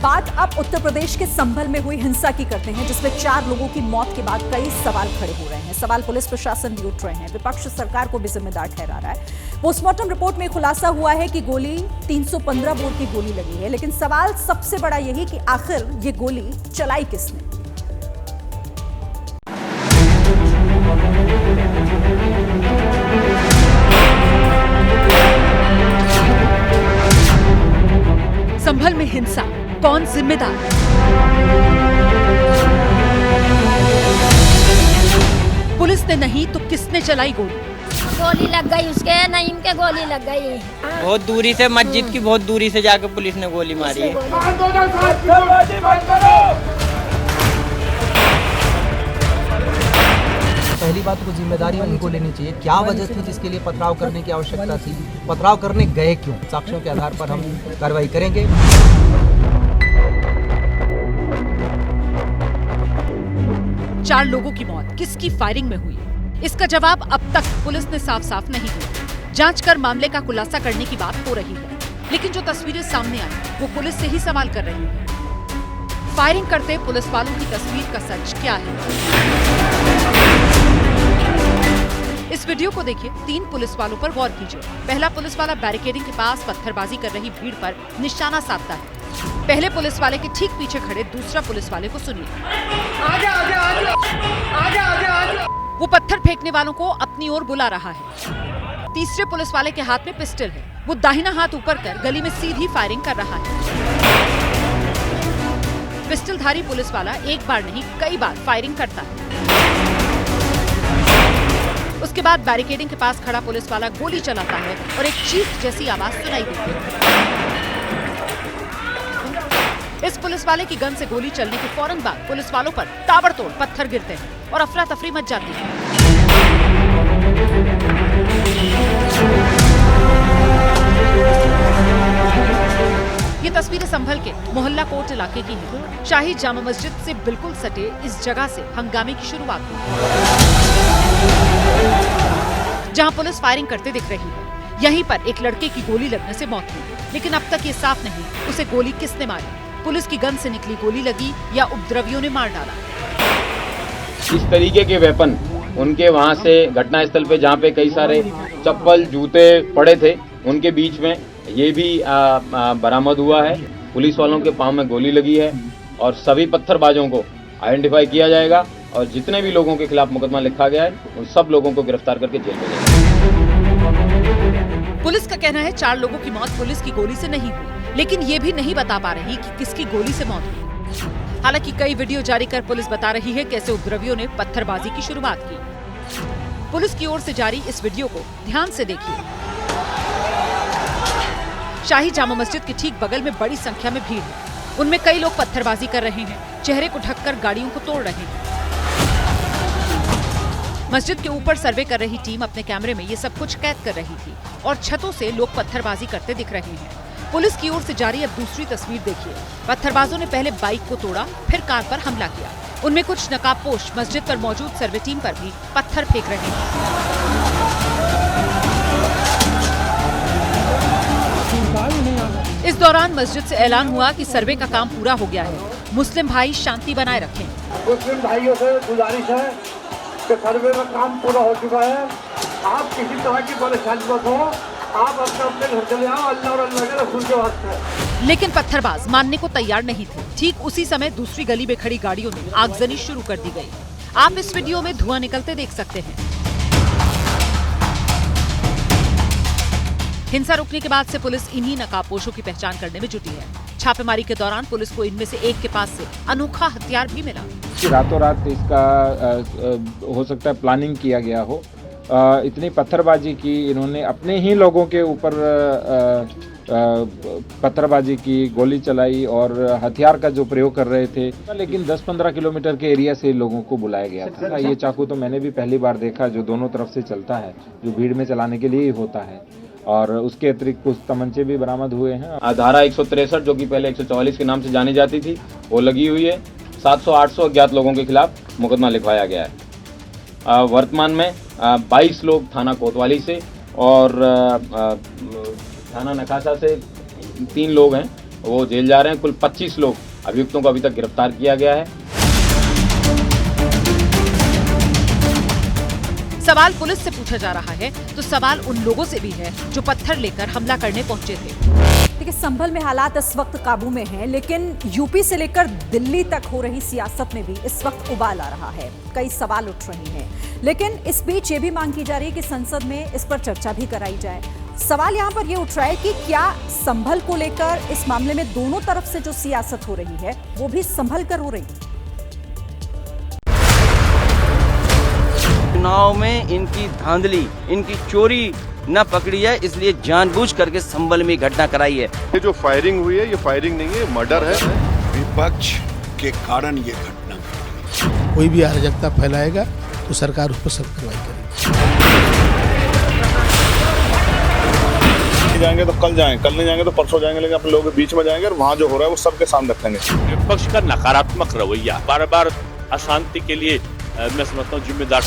बात अब उत्तर प्रदेश के संभल में हुई हिंसा की करते हैं, जिसमें 4 लोगों की मौत के बाद कई सवाल खड़े हो रहे हैं। सवाल पुलिस प्रशासन भी उठ रहे हैं, विपक्ष सरकार को भी जिम्मेदार ठहरा रहा है। पोस्टमार्टम रिपोर्ट में खुलासा हुआ है कि गोली 315 बोर की गोली लगी है, लेकिन सवाल सबसे बड़ा यही कि आखिर ये गोली चलाई किसने। संभल में हिंसा, कौन जिम्मेदार? पुलिस ने नहीं तो किसने चलाई गोली? गोली लग गई उसके, नईम के गोली लग गई। बहुत दूरी से, मस्जिद की बहुत दूरी से जाकर पुलिस ने गोली मारी है। पहली बात तो जिम्मेदारी उनको लेनी चाहिए। क्या वजह थी जिसके लिए पथराव करने की आवश्यकता थी? पथराव करने गए क्यों? साक्ष्यों के आधार पर हम कार्रवाई करेंगे। चार लोगों की मौत किसकी फायरिंग में हुई? इसका जवाब अब तक पुलिस ने साफ साफ नहीं दिया। जांच कर मामले का खुलासा करने की बात हो रही है, लेकिन जो तस्वीरें सामने आई वो पुलिस से ही सवाल कर रही है। फायरिंग करते पुलिस वालों की तस्वीर का सच क्या है? इस वीडियो को देखिए, 3 पुलिस वालों पर गौर कीजिए। पहला पुलिस वाला बैरिकेडिंग के पास पत्थरबाजी कर रही भीड़ पर निशाना साधता है। पहले पुलिस वाले के ठीक पीछे खड़े दूसरा पुलिस वाले को सुनिए। वो पत्थर फेंकने वालों को अपनी ओर बुला रहा है। तीसरे पुलिस वाले के हाथ में पिस्टल है। वो दाहिना हाथ ऊपर कर गली में सीधी फायरिंग कर रहा है। पिस्टलधारी पुलिस वाला एक बार नहीं कई बार फायरिंग करता है। उसके बाद बैरिकेडिंग के पास खड़ा पुलिस वाला गोली चलाता है और एक चीख जैसी आवाज सुनाई देती है। इस पुलिस वाले की गन से गोली चलने के फौरन बाद पुलिस वालों पर ताबड़तोड़ पत्थर गिरते हैं और अफरा तफरी मच जाती है। ये तस्वीरें संभल के मोहल्ला कोट इलाके की हैं। शाही जामा मस्जिद से बिल्कुल सटे इस जगह से हंगामे की शुरुआत हुई, जहां पुलिस फायरिंग करते दिख रही है। यहीं पर एक लड़के की गोली लगने से मौत हुई, लेकिन अब तक ये साफ नहीं उसे गोली किसने मारी। पुलिस की गन से निकली गोली लगी या उपद्रवियों ने मार डाला। इस तरीके के वेपन उनके वहां से घटनास्थल पे, जहाँ पे कई सारे चप्पल जूते पड़े थे, उनके बीच में ये भी बरामद हुआ है। पुलिस वालों के पांव में गोली लगी है और सभी पत्थरबाजों को आइडेंटिफाई किया जाएगा और जितने भी लोगों के खिलाफ मुकदमा लिखा गया है उन सब लोगों को गिरफ्तार करके जेल में भेजा। पुलिस का कहना है 4 लोगों की मौत पुलिस की गोली से नहीं हुई, लेकिन ये भी नहीं बता पा रही कि किसकी गोली से मौत हुई। हालांकि कई वीडियो जारी कर पुलिस बता रही है कैसे उपद्रवियों ने पत्थरबाजी की शुरुआत की। पुलिस की ओर से जारी इस वीडियो को ध्यान से देखिए। शाही जामा मस्जिद के ठीक बगल में बड़ी संख्या में भीड़ है। उनमें कई लोग पत्थरबाजी कर रहे हैं, चेहरे को ढककर गाड़ियों को तोड़ रहे हैं। मस्जिद के ऊपर सर्वे कर रही टीम अपने कैमरे में ये सब कुछ कैद कर रही थी और छतों से लोग पत्थरबाजी करते दिख रहे हैं। पुलिस की ओर से जारी अब दूसरी तस्वीर देखिए। पत्थरबाजों ने पहले बाइक को तोड़ा, फिर कार पर हमला किया। उनमें कुछ नकाबपोश मस्जिद पर मौजूद सर्वे टीम पर भी पत्थर फेंक रहे हैं। इस दौरान मस्जिद से ऐलान हुआ कि सर्वे का काम पूरा हो गया है। मुस्लिम भाई शांति बनाए रखें। मुस्लिम भाइयों से गुजारिश है कि सर्वे का काम पूरा हो चुका है। आप किसी तरह की परेशानी मत हो, आप अपने घर चले आओ, अल्लाह और अल्लाह के रसूल के वास्ते। लेकिन पत्थरबाज मानने को तैयार नहीं थे। ठीक उसी समय दूसरी गली में खड़ी गाड़ियों ने आगजनी शुरू कर दी गई। आप इस वीडियो में धुआं निकलते देख सकते हैं। हिंसा रुकने के बाद से पुलिस इन्हीं नकाबपोशों की पहचान करने में जुटी है। छापेमारी के दौरान पुलिस को इनमें से एक के पास से अनोखा हथियार भी मिला। रातों रात इसका हो सकता है प्लानिंग किया गया हो। इतनी पत्थरबाजी की इन्होंने, अपने ही लोगों के ऊपर पत्थरबाजी की, गोली चलाई और हथियार का जो प्रयोग कर रहे थे। लेकिन 10-15 किलोमीटर के एरिया से लोगों को बुलाया गया था। ये चाकू तो मैंने भी पहली बार देखा, जो दोनों तरफ से चलता है, जो भीड़ में चलाने के लिए ही होता है। और उसके अतिरिक्त कुछ तमंचे भी बरामद हुए हैं। धारा 163 जो कि पहले 144 के नाम से जानी जाती थी, वो लगी हुई है। 700-800 अज्ञात लोगों के खिलाफ मुकदमा लिखवाया गया है। वर्तमान में 22 लोग थाना कोतवाली से और थाना नखासा से 3 लोग हैं वो जेल जा रहे हैं। कुल 25 लोग अभियुक्तों को अभी तक गिरफ्तार किया गया है। सवाल पुलिस से पूछा जा रहा है तो सवाल उन लोगों से भी है जो पत्थर लेकर हमला करने पहुंचे थे। देखिए, संभल में हालात इस वक्त काबू में हैं, लेकिन यूपी से लेकर दिल्ली तक हो रही सियासत में भी इस वक्त उबाल आ रहा है। कई सवाल उठ रहे हैं, लेकिन इस बीच ये भी मांग की जा रही है कि संसद में इस पर चर्चा भी कराई जाए। सवाल यहाँ पर ये उठ रहा है कि क्या संभल को लेकर इस मामले में दोनों तरफ से जो सियासत हो रही है वो भी संभल कर हो रही है। चुनाव में इनकी धांधली, इनकी चोरी न पकड़ी है, इसलिए जानबूझ करके संभल में घटना कराई है। ये जो फायरिंग हुई है, ये फायरिंग नहीं है, मर्डर है। विपक्ष के कारण ये घटना घटी। कोई भी अराजकता फैलाएगा तो सरकार उस पर सख्त कार्रवाई करेगी। जाएंगे तो कल जाएं, कल नहीं जाएंगे तो परसों जाएंगे, लेकिन अपने लोगों के बीच में जाएंगे और वहाँ जो हो रहा है वो सबके सामने रखेंगे। विपक्ष का नकारात्मक रवैया बार बार अशांति के लिए मैं समझता हूँ जिम्मेदार।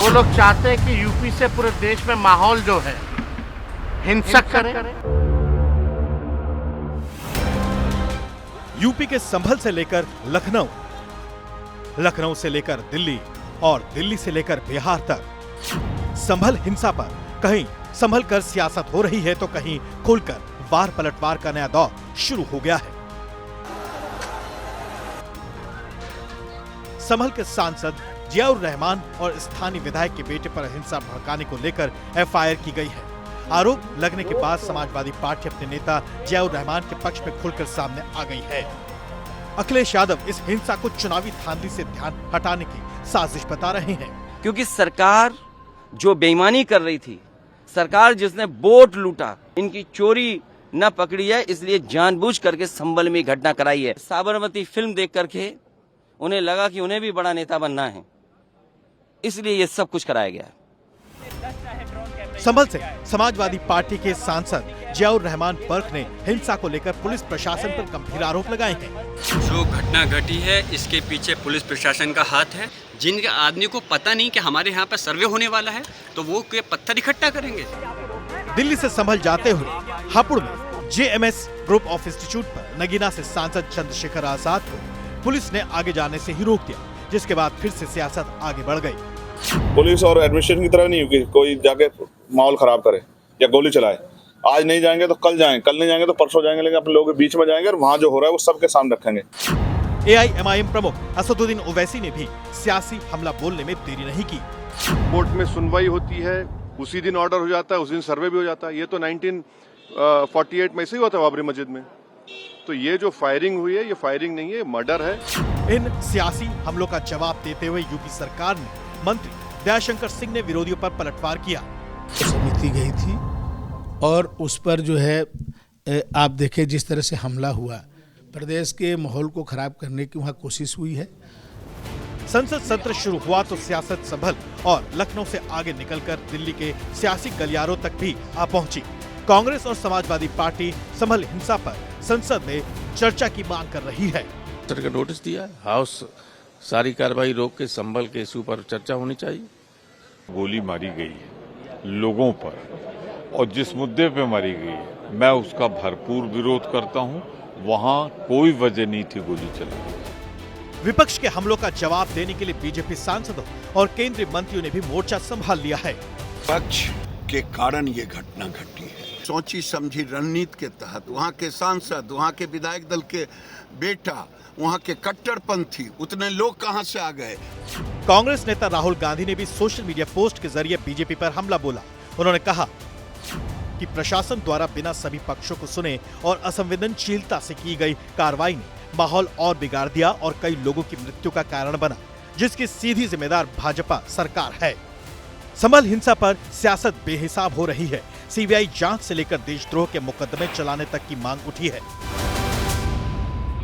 वो लोग चाहते हैं कि यूपी से पूरे देश में माहौल जो है हिंसक करे। यूपी के संभल से लेकर लखनऊ, लखनऊ से लेकर दिल्ली और दिल्ली से लेकर बिहार तक संभल हिंसा पर कहीं संभल कर सियासत हो रही है तो कहीं खुलकर वार पलटवार का नया दौर शुरू हो गया है। संभल के सांसद जियाउर रहमान और स्थानीय विधायक के बेटे पर हिंसा भड़काने को लेकर एफआईआर की गई है। आरोप लगने के बाद समाजवादी पार्टी अपने नेता जियाउर रहमान के पक्ष में खुलकर सामने आ गई है। अखिलेश यादव इस हिंसा को चुनावी धांधली से ध्यान हटाने की साजिश बता रहे हैं, क्योंकि सरकार जो बेईमानी कर रही थी, सरकार जिसने वोट लूटा, इनकी चोरी न पकड़ी है, इसलिए जानबूझ करके संभल में घटना कराई है। साबरमती फिल्म देख करके उन्हें लगा कि उन्हें भी बड़ा नेता बनना है, इसलिए ये सब कुछ कराया गया। संभल से समाजवादी पार्टी के सांसद जियाउर रहमान बर्क ने हिंसा को लेकर पुलिस प्रशासन पर गंभीर आरोप लगाए हैं। जो घटना घटी है इसके पीछे पुलिस प्रशासन का हाथ है। जिनके आदमी को पता नहीं कि हमारे यहाँ पर सर्वे होने वाला है तो वो के पत्थर इकट्ठा करेंगे। दिल्ली से संभल जाते हुए हापुड़ में जेएमएस ग्रुप ऑफ इंस्टीट्यूट पर नगीना से सांसद चंद्रशेखर आजाद को पुलिस ने आगे जाने से ही रोक दिया, जिसके बाद फिर से सियासत आगे बढ़ गई। पुलिस और एडमिनिस्ट्रेशन की तरह नहीं हुई कि कोई जाके माहौल खराब करे या गोली चलाए। आज नहीं जाएंगे तो कल जाएं, कल नहीं जाएंगे तो परसों जाएंगे, लेकिन अपने लोगों के बीच में जाएंगे और वहाँ जो हो रहा है वो सबके सामने रखेंगे। एआईएमआईएम प्रमुख असदुद्दीन ओवैसी ने भी सियासी हमला बोलने में देरी नहीं की। कोर्ट में सुनवाई होती है, उसी दिन ऑर्डर हो जाता है, उस दिन सर्वे भी हो जाता है। ये तो 1948 में ऐसे ही हुआ था बाबरी मस्जिद में। तो ये जो फायरिंग हुई है, ये फायरिंग नहीं है, मर्डर है। इन सियासी हमलों का जवाब देते हुए यूपी सरकार ने मंत्री दयाशंकर सिंह ने विरोधियों पर पलटवार किया। समिति गई थी और उस पर जो है आप देखें जिस तरह से हमला हुआ, प्रदेश के माहौल को खराब करने की वहाँ कोशिश हुई है। संसद सत्र शुरू हुआ तो सियासत संभल और लखनऊ से आगे निकलकर दिल्ली के सियासी गलियारों तक भी आ पहुंची। कांग्रेस और समाजवादी पार्टी संभल हिंसा पर संसद में चर्चा की मांग कर रही है। सर का नोटिस दिया है, हाउस सारी कार्रवाई रोक के संभल के इशू पर चर्चा होनी चाहिए। गोली मारी गई है लोगों पर और जिस मुद्दे पे मारी गई है मैं उसका भरपूर विरोध करता हूं। वहां कोई वजह नहीं थी गोली चलाने की। विपक्ष के हमलों का जवाब देने के लिए बीजेपी सांसदों और केंद्रीय मंत्रियों ने भी मोर्चा संभाल लिया है। विपक्ष के कारण ये घटना घटी है। सोची समझी रणनीति के तहत वहाँ के सांसद, वहाँ के विधायक दल के बेटा, वहाँ के कट्टरपंथी, उतने लोग कहाँ से आ गए। कांग्रेस नेता राहुल गांधी ने भी सोशल मीडिया पोस्ट के जरिए बीजेपी पर हमला बोला। उन्होंने कहा कि प्रशासन द्वारा बिना सभी पक्षों को सुने और असंवेदनशीलता से की गई कार्रवाई ने माहौल और बिगाड़ दिया और कई लोगों की मृत्यु का कारण बना, जिसकी सीधी जिम्मेदार भाजपा सरकार है। संभल हिंसा पर सियासत बेहिसाब हो रही है। सीबीआई जांच से लेकर देशद्रोह के मुकदमे चलाने तक की मांग उठी है।